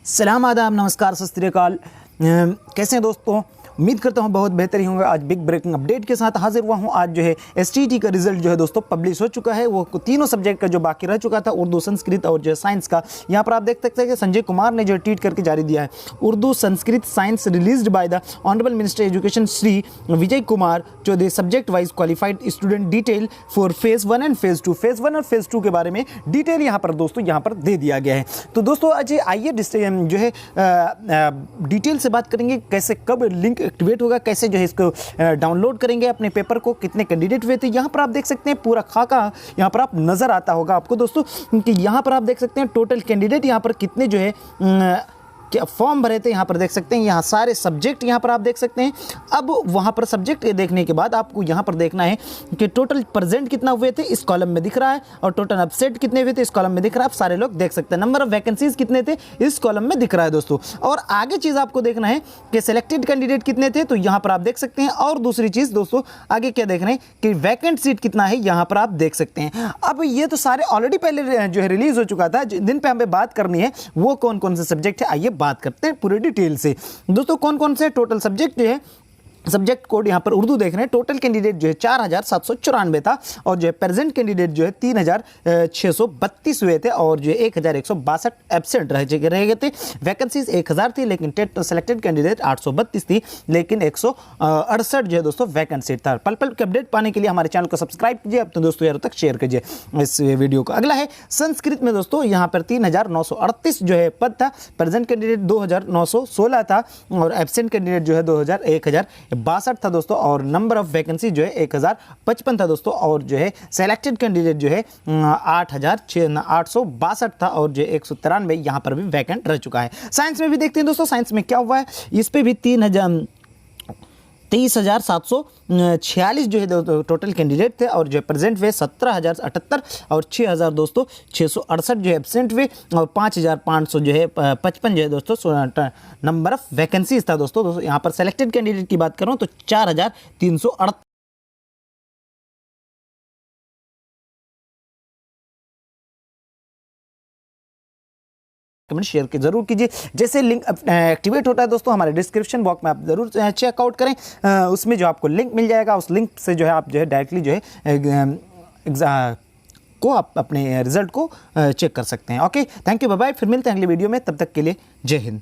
सलाम आदाब नमस्कार सत श्री अकाल। कैसे हैं दोस्तों? उम्मीद करता हूँ बहुत बेहतर ही होंगे। आज बिग ब्रेकिंग अपडेट के साथ हाजिर हुआ हूँ। आज जो है एसटीईटी का रिजल्ट जो है दोस्तों पब्लिश हो चुका है। वो तीनों सब्जेक्ट का जो बाकी रह चुका था, उर्दू, संस्कृत और जो है साइंस का, यहाँ पर आप देख सकते हैं कि संजय कुमार ने जो ट्वीट करके जारी दिया है। Urdu, Sanskrit, science released by the honourable minister education Shri Vijay Kumar जो the subject wise qualified student detail for phase 1 and phase 2। Phase 1 और फेज़ 2 के बारे में डिटेल यहाँ पर दोस्तों यहाँ पर दे दिया गया है। तो दोस्तों आज आइए जो है डिटेल से बात करेंगे, कैसे कब लिंक एक्टिवेट होगा, कैसे जो है इसको डाउनलोड करेंगे अपने पेपर को, कितने कैंडिडेट हुए थे। यहाँ पर आप देख सकते हैं पूरा खाका यहाँ पर आप नज़र आता होगा आपको दोस्तों कि यहाँ पर आप देख सकते हैं टोटल कैंडिडेट यहाँ पर कितने जो है क्या फॉर्म भरे थे। यहाँ पर देख सकते हैं, यहाँ सारे सब्जेक्ट यहाँ पर आप देख सकते हैं। अब वहाँ पर सब्जेक्ट देखने के बाद आपको यहाँ पर देखना है कि टोटल प्रेजेंट कितना हुए थे, इस कॉलम में दिख रहा है, और टोटल अपसेट कितने हुए थे इस कॉलम में दिख रहा है। आप सारे लोग देख सकते हैं। नंबर ऑफ वैकेंसीज कितने थे इस कॉलम में दिख रहा है दोस्तों। और आगे चीज़ आपको देखना है कि सिलेक्टेड कैंडिडेट कितने थे, तो यहाँ पर आप देख सकते हैं। और दूसरी चीज़ दोस्तों आगे क्या देख रहे हैं कि वैकेंट सीट कितना है, यहाँ पर आप देख सकते हैं। अब ये तो सारे ऑलरेडी पहले जो है रिलीज हो चुका था। जिन पे हमें बात करनी है वो कौन कौन से सब्जेक्ट है, आइए बात करते हैं पूरे डिटेल से दोस्तों। कौन कौन से टोटल सब्जेक्ट जो है, सब्जेक्ट कोड यहाँ पर उर्दू देख रहे हैं। टोटल कैंडिडेट जो है 4794 था, और जो है प्रेजेंट कैंडिडेट जो है 3632 हुए थे, और जो है 1162 एब्सेंट रह गए थे। वैकेंसीज 1000 थी, लेकिन सेलेक्टेड कैंडिडेट 832 थी, लेकिन 168 जो है दोस्तों वैकेंसी था। पल पल के अपडेट पाने के लिए हमारे चैनल को सब्सक्राइब कीजिए, अब तो दोस्तों यारों तक शेयर कीजिए इस वीडियो को। अगला है संस्कृत में दोस्तों, यहाँ पर 3938 जो है पद था। प्रेजेंट कैंडिडेट 2916 था, और एब्सेंट कैंडिडेट जो है 1062 था दोस्तों, और नंबर ऑफ वैकेंसी जो है 1055 था दोस्तों, और जो है सेलेक्टेड कैंडिडेट जो है 8862 था, और जो 193 यहाँ पर भी वैकेंट रह चुका है। साइंस में भी देखते हैं दोस्तों, साइंस में क्या हुआ है। इस पे भी 23,746 जो है टोटल कैंडिडेट थे, और जो प्रेजेंट हुए 17,078, और 6,000 दोस्तों 668 जो है एब्सेंट हुए, और 5,500 जो है 55 जो है दोस्तों नंबर ऑफ वैकेंसीज था दोस्तों। यहाँ पर सेलेक्टेड कैंडिडेट की बात करूँ तो 4,338 कमेंट शेयर के जरूर कीजिए। जैसे लिंक एक्टिवेट होता है दोस्तों, हमारे डिस्क्रिप्शन बॉक्स में आप जरूर चेकआउट करें। उसमें जो आपको लिंक मिल जाएगा, उस लिंक से जो है आप जो है डायरेक्टली जो है को आप अपने रिजल्ट को चेक कर सकते हैं। Okay, thank you, bye bye. फिर मिलते हैं अगली वीडियो में, तब तक के लिए जय हिंद।